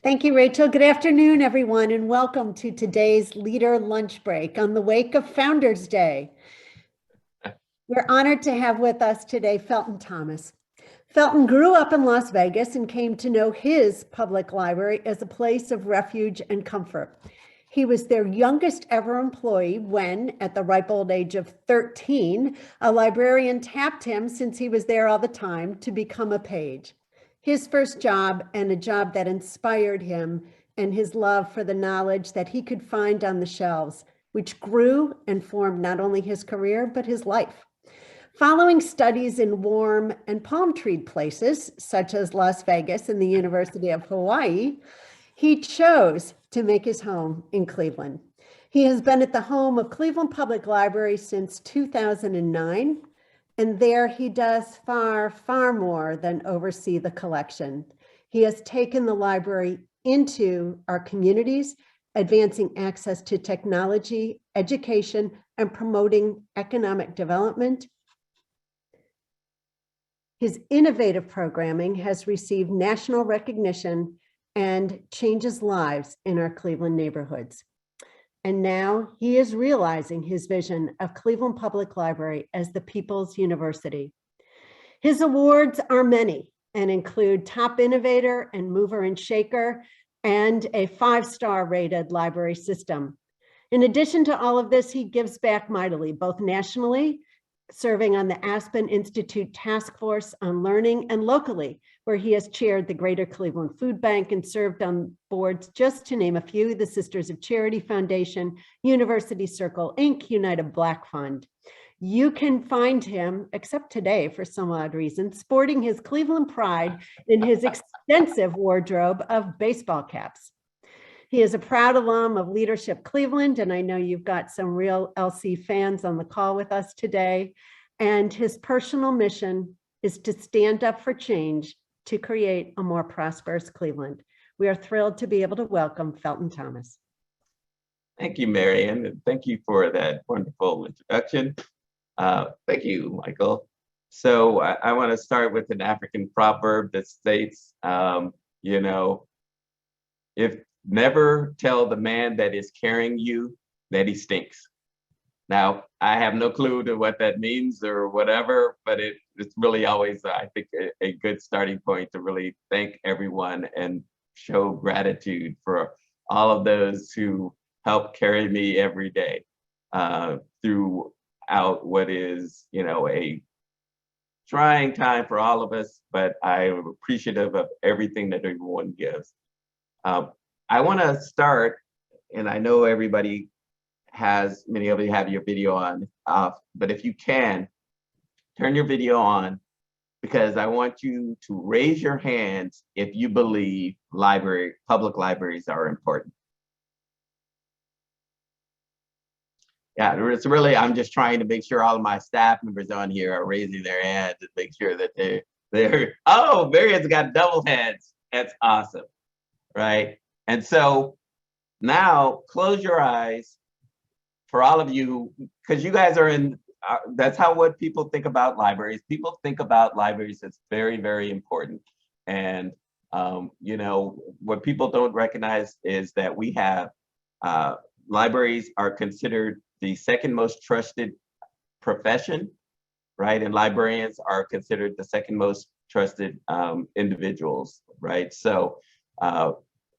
Thank you, Rachel. Good afternoon, everyone, and welcome to today's Leader Lunch Break on the wake of Founders Day. We're honored to have with us today Felton Thomas. Felton grew up in Las Vegas and came to know his public library as a place of refuge and comfort. He was their youngest ever employee when, at the ripe old age of 13, a librarian tapped him, since he was there all the time, to become a page. His first job, and a job that inspired him, and his love for the knowledge that he could find on the shelves, which grew and formed not only his career, but his life. Following studies in warm and palm tree places, such as Las Vegas and the University of Hawaii, he chose to make his home in Cleveland. He has been at the home of Cleveland Public Library since 2009. And there he does far, far more than oversee the collection. He has taken the library into our communities, advancing access to technology, education, and promoting economic development. His innovative programming has received national recognition and changes lives in our Cleveland neighborhoods. And now he is realizing his vision of Cleveland Public Library as the People's University. His awards are many and include Top Innovator and Mover and Shaker and a 5-star rated library system. In addition to all of this, he gives back mightily, both nationally, serving on the Aspen Institute Task Force on Learning, and locally, where he has chaired the Greater Cleveland Food Bank and served on boards, just to name a few: the Sisters of Charity Foundation, University Circle, Inc., United Black Fund. You can find him, except today for some odd reason, sporting his Cleveland pride in his extensive wardrobe of baseball caps. He is a proud alum of Leadership Cleveland, and I know you've got some real LC fans on the call with us today. And his personal mission is to stand up for change to create a more prosperous Cleveland. We are thrilled to be able to welcome Felton Thomas. Thank you, Marianne, and thank you for that wonderful introduction. Thank you, Michael. So I want to start with an African proverb that states, never tell the man that is carrying you that he stinks. Now, I have no clue to what that means or whatever, but it's really always, I think, a good starting point to really thank everyone and show gratitude for all of those who help carry me every day throughout what is, a trying time for all of us, but I am appreciative of everything that everyone gives. I want to start, and I know everybody many of you have your video on off, but if you can, turn your video on, because I want you to raise your hands if you believe public libraries are important. Yeah, it's really, I'm just trying to make sure all of my staff members on here are raising their hands and make sure that they're, oh, Marianne's got double heads. That's awesome, right? And so now close your eyes for all of you, because you guys are in, that's what people think about libraries. People think about libraries as very, very important. And, what people don't recognize is that we have, libraries are considered the second most trusted profession, right? And librarians are considered the second most trusted individuals, right? So,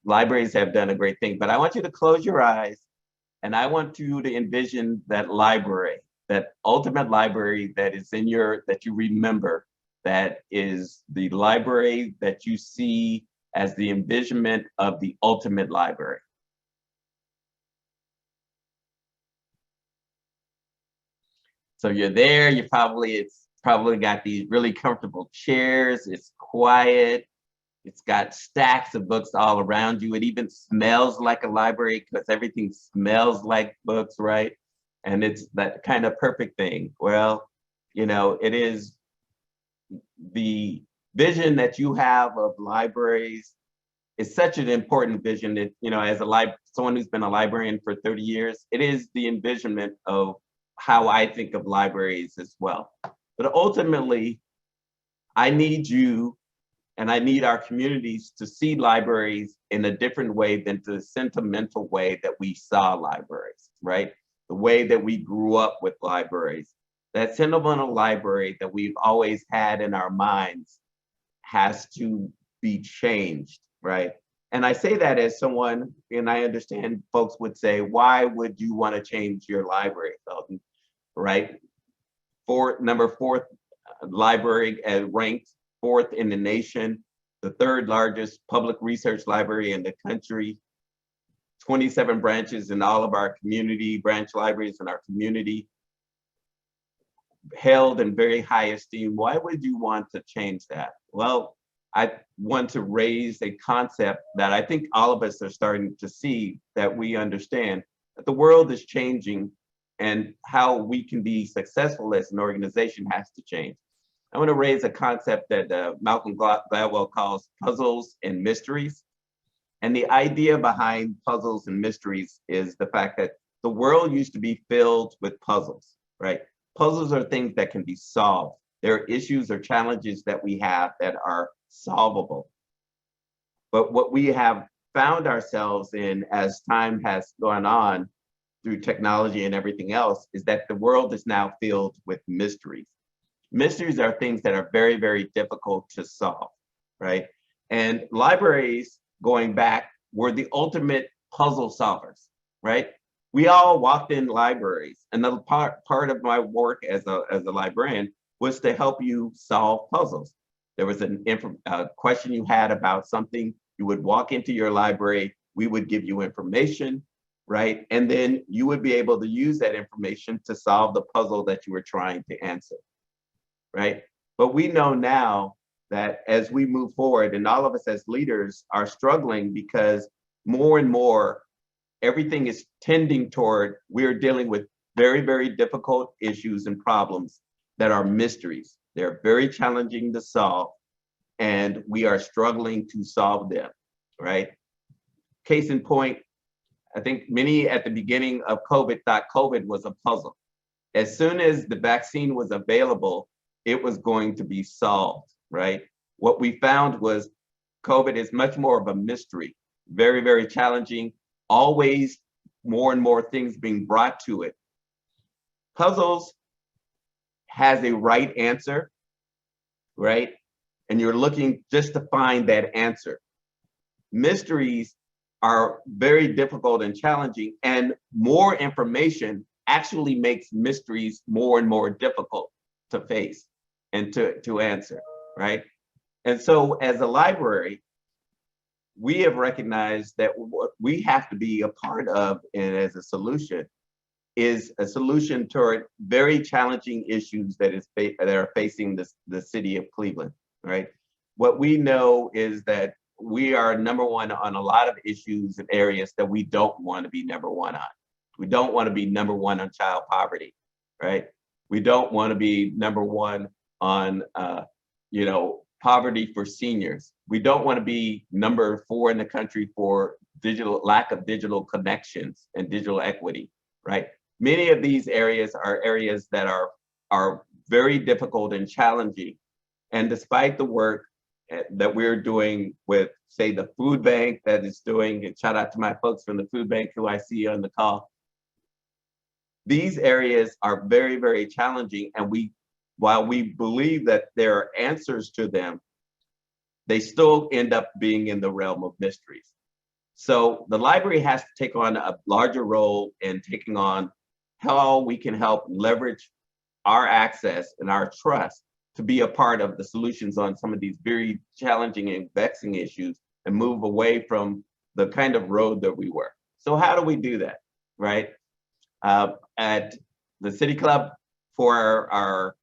libraries have done a great thing, but I want you to close your eyes, and I want you to envision that library, that ultimate library that is that you remember, that is the library that you see as the envisionment of the ultimate library. So you're there, it's probably got these really comfortable chairs, it's quiet, it's got stacks of books all around you. It even smells like a library because everything smells like books, right? And it's that kind of perfect thing. Well, it is the vision that you have of libraries is such an important vision that, as someone who's been a librarian for 30 years, it is the envisionment of how I think of libraries as well. But ultimately, I need you And I need our communities to see libraries in a different way than the sentimental way that we saw libraries, right? The way that we grew up with libraries. That sentimental library that we've always had in our minds has to be changed, right? And I say that as someone, and I understand folks would say, why would you want to change your library, Felton, right? Number fourth library ranked fourth in the nation, the third largest public research library in the country, 27 branches in all of our community, branch libraries in our community, held in very high esteem. Why would you want to change that? Well, I want to raise a concept that I think all of us are starting to see, that we understand that the world is changing and how we can be successful as an organization has to change. I want to raise a concept that Malcolm Gladwell calls puzzles and mysteries. And the idea behind puzzles and mysteries is the fact that the world used to be filled with puzzles, right? Puzzles are things that can be solved. There are issues or challenges that we have that are solvable. But what we have found ourselves in as time has gone on through technology and everything else is that the world is now filled with mysteries. Mysteries are things that are very, very difficult to solve, right? And libraries, going back, were the ultimate puzzle solvers, right? We all walked in libraries. Another part of my work as a librarian was to help you solve puzzles. There was a question you had about something, you would walk into your library, we would give you information, right? And then you would be able to use that information to solve the puzzle that you were trying to answer, right? But we know now that as we move forward, and all of us as leaders are struggling because more and more, everything is tending toward, we're dealing with very, very difficult issues and problems that are mysteries. They're very challenging to solve, and we are struggling to solve them, right? Case in point, I think many at the beginning of COVID thought COVID was a puzzle. As soon as the vaccine was available, it was going to be solved, right? What we found was COVID is much more of a mystery, very, very challenging, always more and more things being brought to it. Puzzles has a right answer, right? And you're looking just to find that answer. Mysteries are very difficult and challenging, and more information actually makes mysteries more and more difficult to face and to answer, right? And so as a library, we have recognized that what we have to be a part of, and as a solution, is a solution toward very challenging issues that are facing the city of Cleveland, right? What we know is that we are number one on a lot of issues and areas that we don't want to be number one on. We don't want to be number one on child poverty, right? We don't want to be number one on, poverty for seniors. We don't want to be number 4 in the country for lack of digital connections and digital equity, right? Many of these areas are areas that are very difficult and challenging. And despite the work that we're doing with, say, the food bank that is doing, and shout out to my folks from the food bank who I see on the call, these areas are very, very challenging. And while we believe that there are answers to them, they still end up being in the realm of mysteries. So the library has to take on a larger role in taking on how we can help leverage our access and our trust to be a part of the solutions on some of these very challenging and vexing issues and move away from the kind of road that we were. So how do we do that, right? At the City Club for our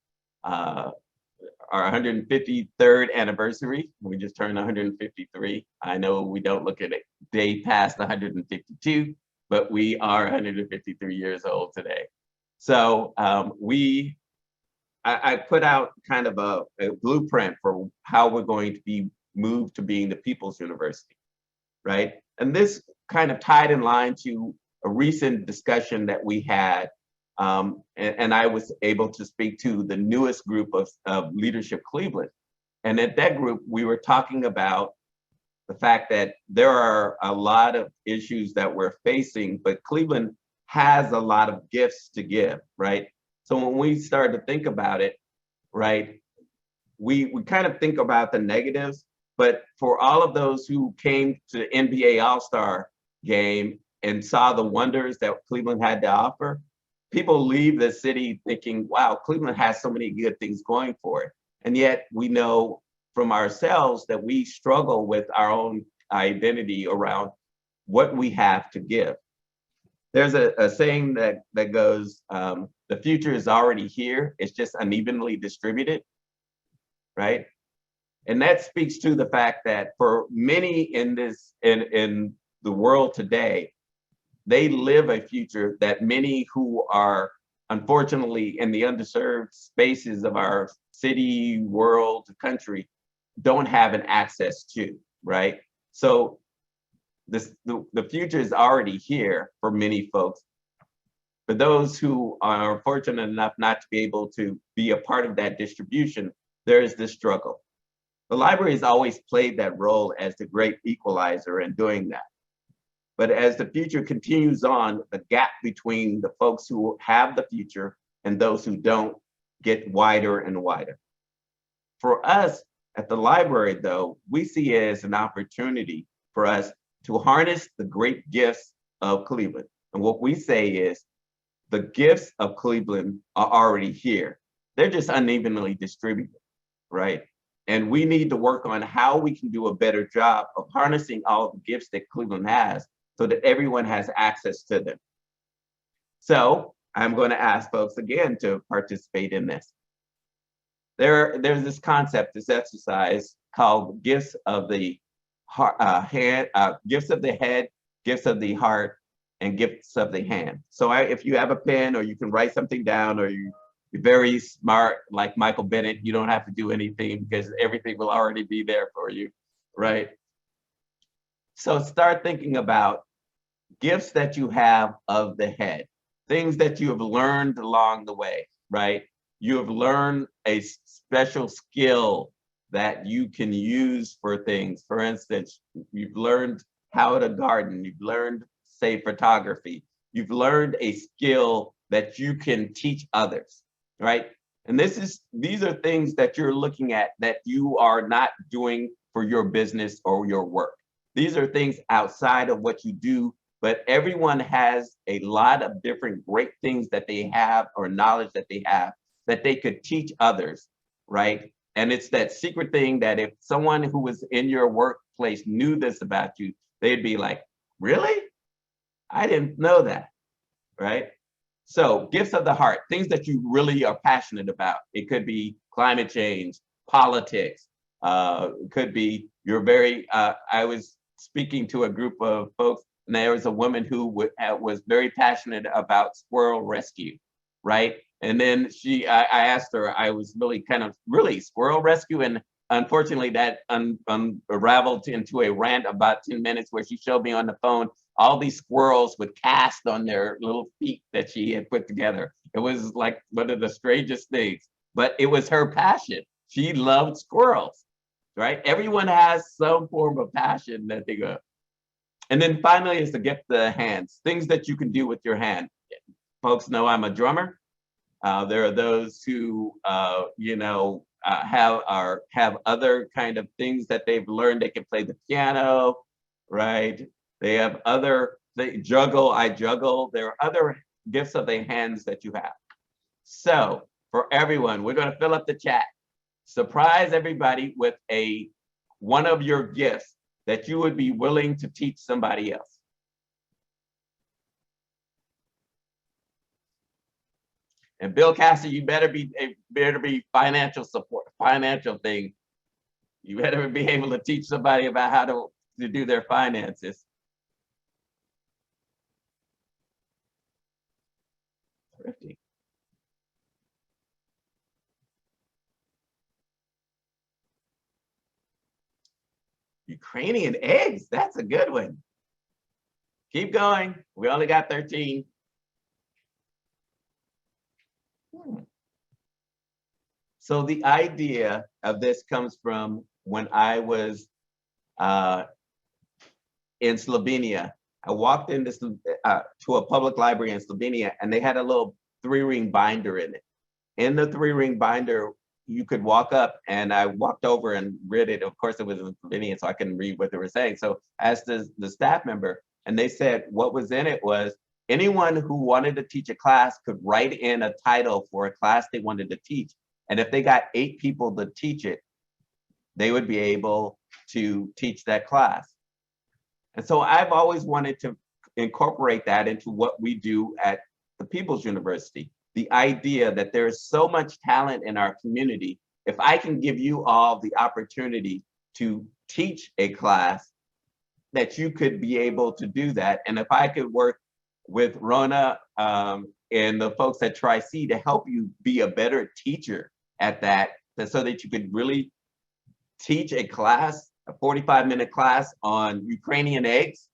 153rd anniversary, we just turned 153. I know we don't look at a day past 152, but we are 153 years old today. So I put out kind of a blueprint for how we're going to be moved to being the People's University, right? And this kind of tied in line to a recent discussion that we had, and I was able to speak to the newest group of Leadership Cleveland. And at that group, we were talking about the fact that there are a lot of issues that we're facing, but Cleveland has a lot of gifts to give, right? So when we start to think about it, right, we kind of think about the negatives, but for all of those who came to the NBA All-Star game and saw the wonders that Cleveland had to offer, people leave the city thinking, wow, Cleveland has so many good things going for it. And yet we know from ourselves that we struggle with our own identity around what we have to give. There's a saying that goes, the future is already here, it's just unevenly distributed, right? And that speaks to the fact that for many in the world today, they live a future that many who are unfortunately in the underserved spaces of our city, world, country don't have an access to, right? So the future is already here for many folks. For those who are fortunate enough not to be able to be a part of that distribution, there is this struggle. The library has always played that role as the great equalizer in doing that. But as the future continues on, the gap between the folks who have the future and those who don't get wider and wider. For us at the library, though, we see it as an opportunity for us to harness the great gifts of Cleveland. And what we say is the gifts of Cleveland are already here. They're just unevenly distributed, right? And we need to work on how we can do a better job of harnessing all the gifts that Cleveland has so that everyone has access to them. So I'm going to ask folks again to participate in this. There's this concept, this exercise called gifts of the head, gifts of the head, gifts of the heart, and gifts of the hand. So if you have a pen or you can write something down, or you're very smart like Michael Bennett, you don't have to do anything because everything will already be there for you, right? So start thinking about gifts that you have of the head, things that you have learned along the way, right? You have learned a special skill that you can use for things. For instance, you've learned how to garden, you've learned, say, photography, you've learned a skill that you can teach others, right? And these are things that you're looking at that you are not doing for your business or your work. These are things outside of what you do, but everyone has a lot of different great things that they have or knowledge that they have that they could teach others, right? And it's that secret thing that if someone who was in your workplace knew this about you, they'd be like, really? I didn't know that, right? So gifts of the heart, things that you really are passionate about. It could be climate change, politics, it could be you're very, I was speaking to a group of folks, and there was a woman who was very passionate about squirrel rescue, right? And then I asked her, I was really squirrel rescue, and unfortunately that unraveled into a rant about 10 minutes where she showed me on the phone all these squirrels with cast on their little feet that she had put together. It was like one of the strangest things, but it was her passion. She loved squirrels, right? Everyone has some form of passion that they go. And then finally is the gift of the hands, things that you can do with your hand. Folks know I'm a drummer. There are those who, have other kind of things that they've learned. They can play the piano, right? They have they juggle, I juggle. There are other gifts of the hands that you have. So for everyone, we're gonna fill up the chat. Surprise everybody with one of your gifts that you would be willing to teach somebody else. And Bill Castor, you better be financial support, financial thing. You better be able to teach somebody about how to do their finances. Thrifty. Ukrainian eggs, that's a good one. Keep going, we only got 13. So the idea of this comes from when I was in Slovenia. I walked into to a public library in Slovenia, and they had a little 3-ring binder in it. In the 3-ring binder, you could walk up, and I walked over and read it. Of course, it was in Slovenian, so I couldn't read what they were saying. So I asked the staff member, and they said what was in it was anyone who wanted to teach a class could write in a title for a class they wanted to teach. And if they got 8 people to teach it, they would be able to teach that class. And so I've always wanted to incorporate that into what we do at the People's University. The idea that there is so much talent in our community. If I can give you all the opportunity to teach a class, that you could be able to do that. And if I could work with Rona and the folks at Tri-C to help you be a better teacher at that, so that you could really teach a class, a 45-minute class on Ukrainian eggs,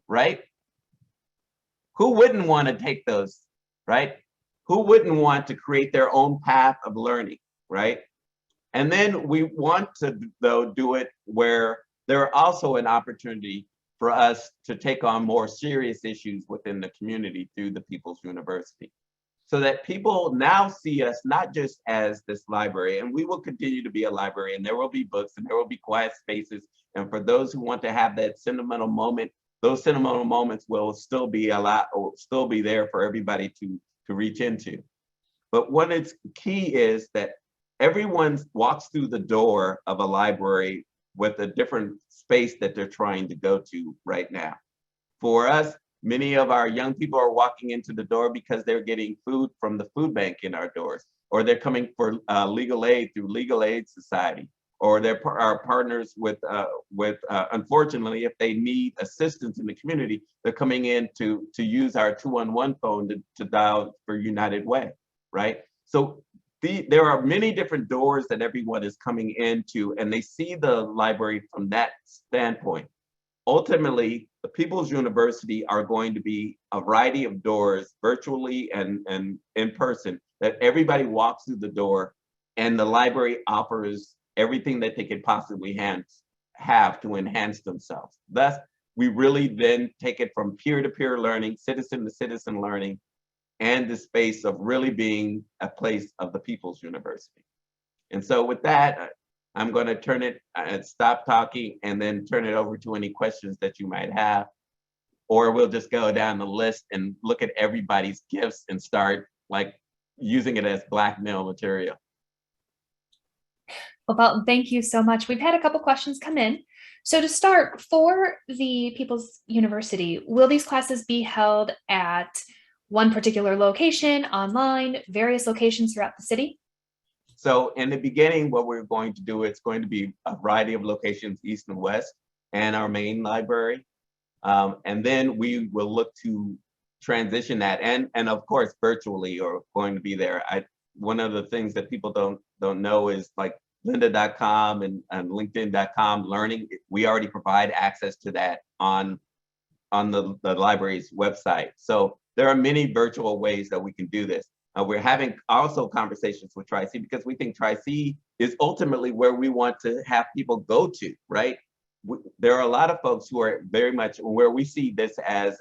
right? Who wouldn't want to take those, right? Who wouldn't want to create their own path of learning, right? And then we want to, though, do it where there are also an opportunity for us to take on more serious issues within the community through the People's University. So that people now see us not just as this library, and we will continue to be a library, and there will be books, and there will be quiet spaces. And for those who want to have that sentimental moment, those sentimental moments will still be there for everybody to reach into. But what is key is that everyone walks through the door of a library with a different space that they're trying to go to right now. For us, many of our young people are walking into the door because they're getting food from the food bank in our doors, or they're coming for legal aid through Legal Aid Society, or they're our partners with unfortunately, if they need assistance in the community, they're coming in to use our 211 phone to dial for United Way, right? So there are many different doors that everyone is coming into, and they see the library from that standpoint. Ultimately, the People's University are going to be a variety of doors, virtually and in person, that everybody walks through the door, and the library offers everything that they could possibly have to enhance themselves. Thus, we really then take it from peer-to-peer learning, citizen-to-citizen learning, and the space of really being a place of the People's University. And so with that, I'm going to turn it and stop talking and then turn it over to any questions that you might have, or we'll just go down the list and look at everybody's gifts and start like using it as blackmail material. Well, Felton, thank you so much. We've had a couple questions come in. So to start, for the People's University, will these classes be held at one particular location, online, various locations throughout the city? So in the beginning, what we're going to do, it's going to be a variety of locations, east and west, and our main library. And then we will look to transition that, and of course, virtually are going to be there. One of the things that people don't know is like lynda.com and linkedin.com learning. We already provide access to that on the library's website. So there are many virtual ways that we can do this. We're having also conversations with Tri-C because we think Tri-C is ultimately where we want to have people go to, right? There are a lot of folks who are very much where we see this as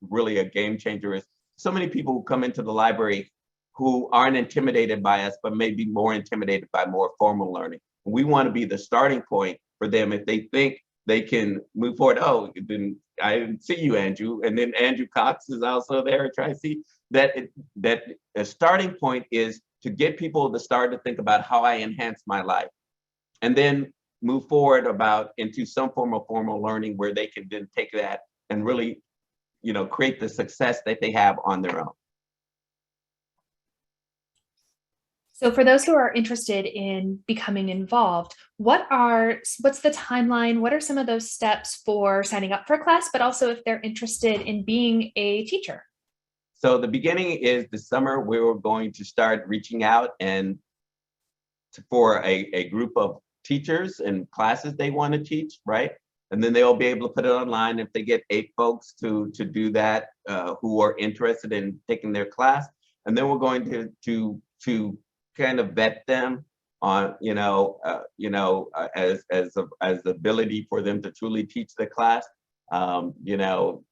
really a game changer. Is so many people who come into the library who aren't intimidated by us, but may be more intimidated by more formal learning. We want to be the starting point for them if they think they can move forward. Oh, then I didn't see you, Andrew. And then Andrew Cox is also there at Tri-C. That a starting point is to get people to start to think about how I enhance my life, and then move forward into some form of formal learning where they can then take that and really, create the success that they have on their own. So for those who are interested in becoming involved, what's the timeline? What are some of those steps for signing up for a class, but also if they're interested in being a teacher? So the beginning is the summer. We were going to start reaching out for a group of teachers and classes they want to teach, right? And then they'll be able to put it online. If they get 8 folks to do that who are interested in taking their class, and then we're going to kind of vet them on, as the ability for them to truly teach the class. We're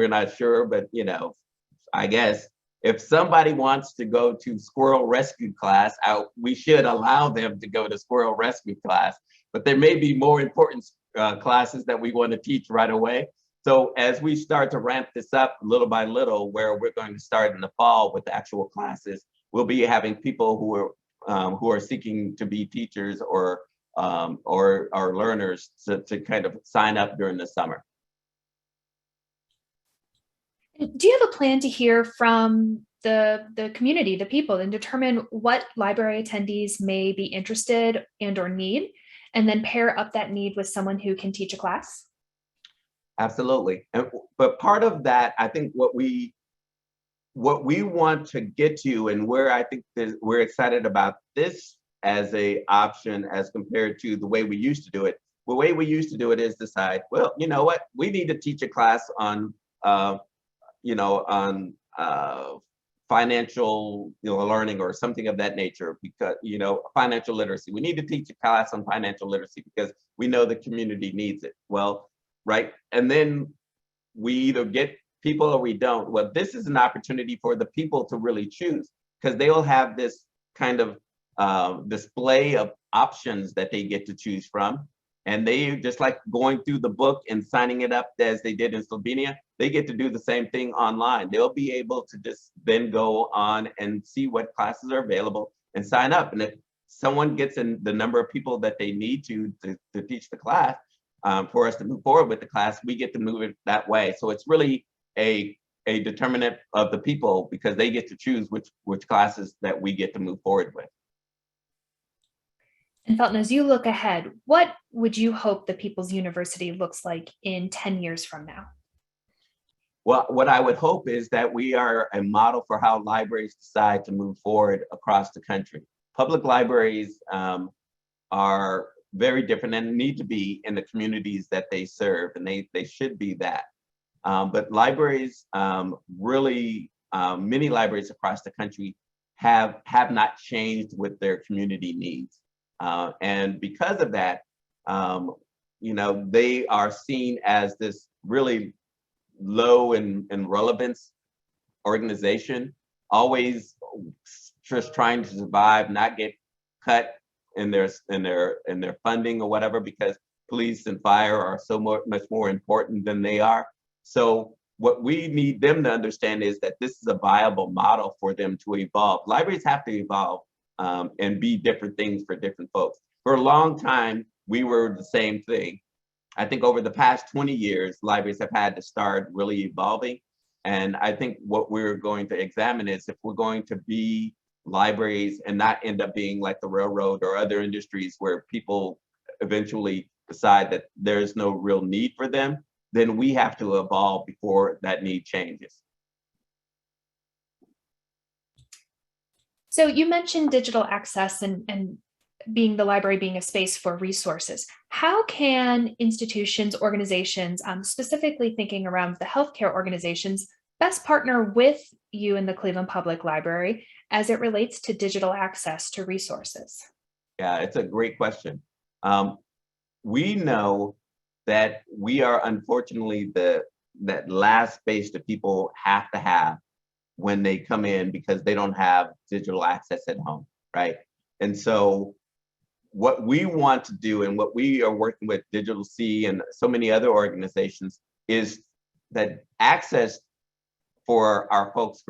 not sure, but I guess if somebody wants to go to squirrel rescue class, we should allow them to go to squirrel rescue class. But there may be more important classes that we want to teach right away. So as we start to ramp this up little by little, where we're going to start in the fall with the actual classes, we'll be having people who are seeking to be teachers or learners to kind of sign up during the summer. Do you have a plan to hear from the community, the people, and determine what library attendees may be interested and or need, and then pair up that need with someone who can teach a class? Absolutely. But part of that, I think what we want to get to, and where I think we're excited about this as a option as compared to the way we used to do it. The way we used to do it is decide, well, you know what, we need to teach a class on financial learning or something of that nature, because financial literacy. We need to teach a class on financial literacy because we know the community needs it. Well, right, and then we either get people or we don't. Well, this is an opportunity for the people to really choose, because they will have this kind of display of options that they get to choose from. And they, just like going through the book and signing it up as they did in Slovenia, they get to do the same thing online. They'll be able to just then go on and see what classes are available and sign up. And if someone gets in the number of people that they need to teach the class, for us to move forward with the class, we get to move it that way. So it's really a determinant of the people, because they get to choose which classes that we get to move forward with. And Felton, as you look ahead, what would you hope the People's University looks like in 10 years from now? Well, what I would hope is that we are a model for how libraries decide to move forward across the country. Public libraries are very different and need to be in the communities that they serve, and they should be that. But libraries, really, many libraries across the country have not changed with their community needs. And because of that, they are seen as this really low in relevance organization, always just trying to survive, not get cut in their funding or whatever, because police and fire are so much more important than they are. So what we need them to understand is that this is a viable model for them to evolve. Libraries have to evolve and be different things for different folks. For a long time, we were the same thing. I think over the past 20 years, libraries have had to start really evolving. And I think what we're going to examine is if we're going to be libraries and not end up being like the railroad or other industries where people eventually decide that there's no real need for them, then we have to evolve before that need changes. So you mentioned digital access and being the library being a space for resources. How can institutions, organizations, specifically thinking around the healthcare organizations, best partner with you in the Cleveland Public Library as it relates to digital access to resources? Yeah, it's a great question. We know that we are unfortunately that last space that people have to have when they come in, because they don't have digital access at home, right? And so what we want to do, and what we are working with Digital C and so many other organizations, is that access for our folks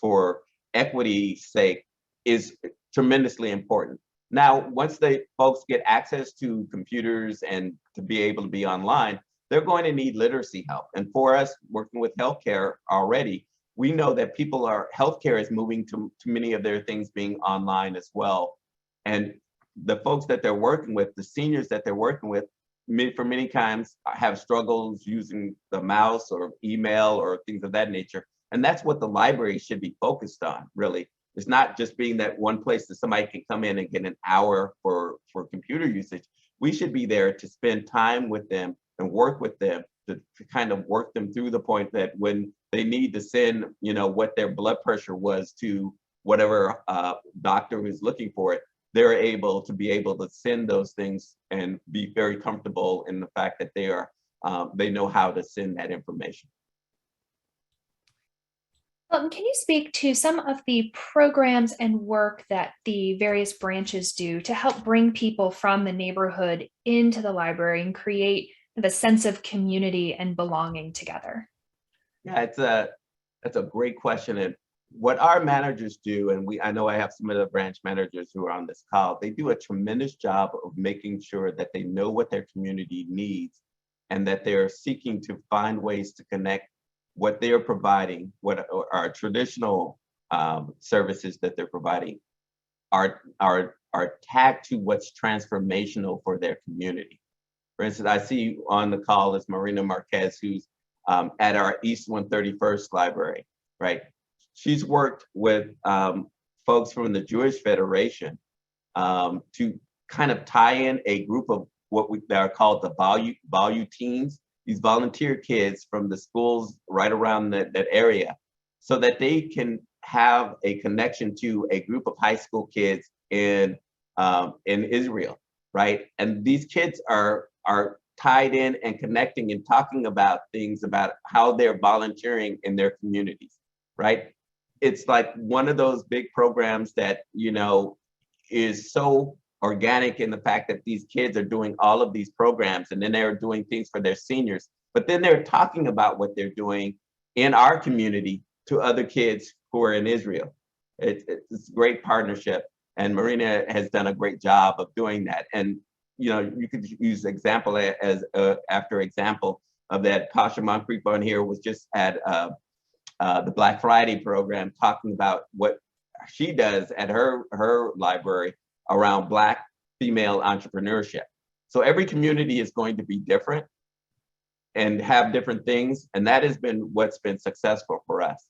for equity's sake is tremendously important. Now, once folks get access to computers and to be able to be online, they're going to need literacy help. And for us, working with healthcare already, we know that healthcare is moving to many of their things being online as well. And the folks that they're working with, the seniors that they're working with, for many times have struggles using the mouse or email or things of that nature. And that's what the library should be focused on, really. It's not just being that one place that somebody can come in and get an hour for computer usage. We should be there to spend time with them and work with them to kind of work them through the point that when they need to send, what their blood pressure was to whatever doctor who's looking for it, they're able to send those things and be very comfortable in the fact that they know how to send that information. Can you speak to some of the programs and work that the various branches do to help bring people from the neighborhood into the library and create the sense of community and belonging together? Yeah, that's a great question. And what our managers do, and I know I have some of the branch managers who are on this call, they do a tremendous job of making sure that they know what their community needs and that they're seeking to find ways to connect what they're providing, what are traditional services that they're providing are tagged to what's transformational for their community. For instance, I see on the call is Marina Marquez, who's at our East 131st library, right? She's worked with folks from the Jewish Federation to kind of tie in a group of that are called the Value teams, these volunteer kids from the schools right around that area, so that they can have a connection to a group of high school kids in Israel, right? And these kids are tied in and connecting and talking about things about how they're volunteering in their communities, right? It's like one of those big programs that, is so organic in the fact that these kids are doing all of these programs and then they're doing things for their seniors, but then they're talking about what they're doing in our community to other kids who are in Israel. It's a great partnership, and Marina has done a great job of doing that. And you could use example as after example of that. Pasha Moncrief on here was just at the Black Friday program talking about what she does at her library around Black female entrepreneurship. So every community is going to be different and have different things, and that has been what's been successful for us.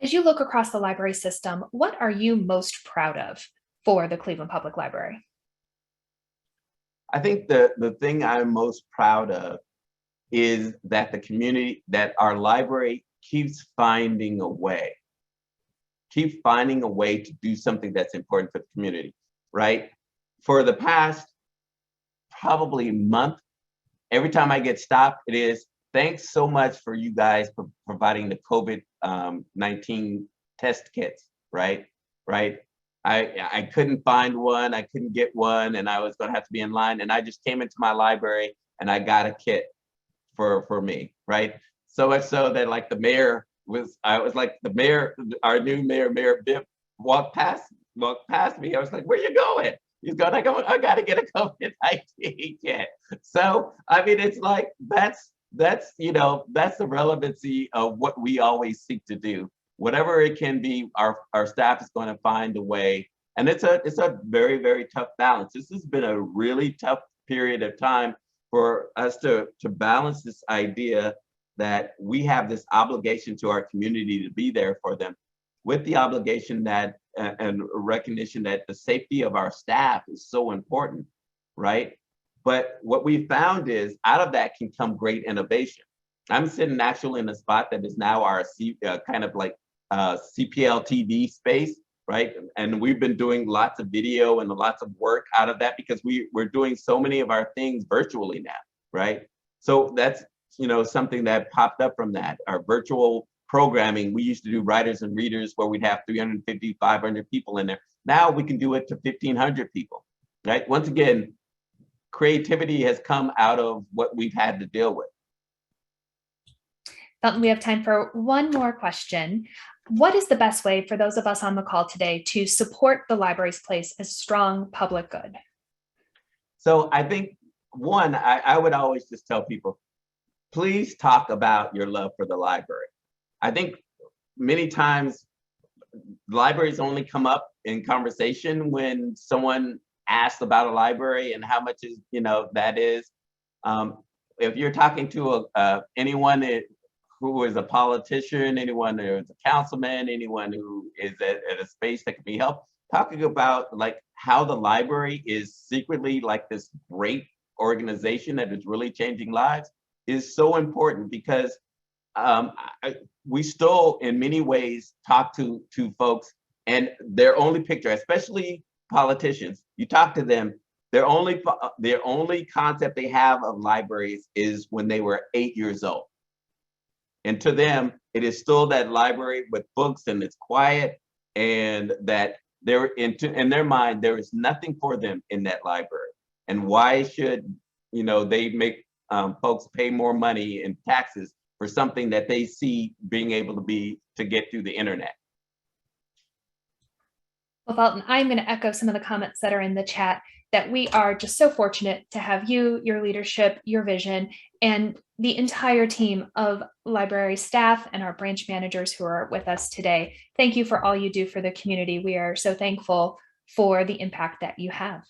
As you look across the library system, what are you most proud of for the Cleveland Public Library? I think the thing I'm most proud of is that that our library keeps finding a way to do something that's important for the community, right? For the past probably month, every time I get stopped, it is, thanks so much for you guys for providing the COVID-19 test kits, right? I couldn't find one, I couldn't get one, and I was gonna have to be in line, and I just came into my library and I got a kit for me, right? So much so that like the mayor our new mayor, Mayor Bibb, walked past me. I was like, where you going? He's going, I gotta get a COVID-19 kit. So, I mean, it's like, that's the relevancy of what we always seek to do. Whatever it can be, our staff is going to find a way. And it's a very, very tough balance. This has been a really tough period of time for us to balance this idea that we have this obligation to our community to be there for them, with the obligation that and recognition that the safety of our staff is so important, right? But what we found is out of that can come great innovation. I'm sitting actually in a spot that is now our kind of like CPL TV space, right? And we've been doing lots of video and lots of work out of that because we're doing so many of our things virtually now, right? So that's something that popped up from that. Our virtual programming, we used to do writers and readers where we'd have 350, 500 people in there. Now we can do it to 1,500 people, right? Once again, creativity has come out of what we've had to deal with. Felton, we have time for one more question. What is the best way for those of us on the call today to support the library's place as strong public good? So I think, one, I would always just tell people, please talk about your love for the library. I think many times libraries only come up in conversation when someone asks about a library and how much is that is. If you're talking to anyone who is a politician, anyone who is a councilman, anyone who is at a space that can be helped, talking about like how the library is secretly like this great organization that is really changing lives is so important, because we still, in many ways, talk to folks, and their only picture, especially politicians, you talk to them, their only concept they have of libraries is when they were 8 years old. And to them, it is still that library with books, and it's quiet, and that in their mind, there is nothing for them in that library. And why should, they make folks pay more money in taxes for something that they see being able to get through the internet? Well, Felton, I'm going to echo some of the comments that are in the chat, that we are just so fortunate to have you, your leadership, your vision, and the entire team of library staff and our branch managers who are with us today. Thank you for all you do for the community. We are so thankful for the impact that you have.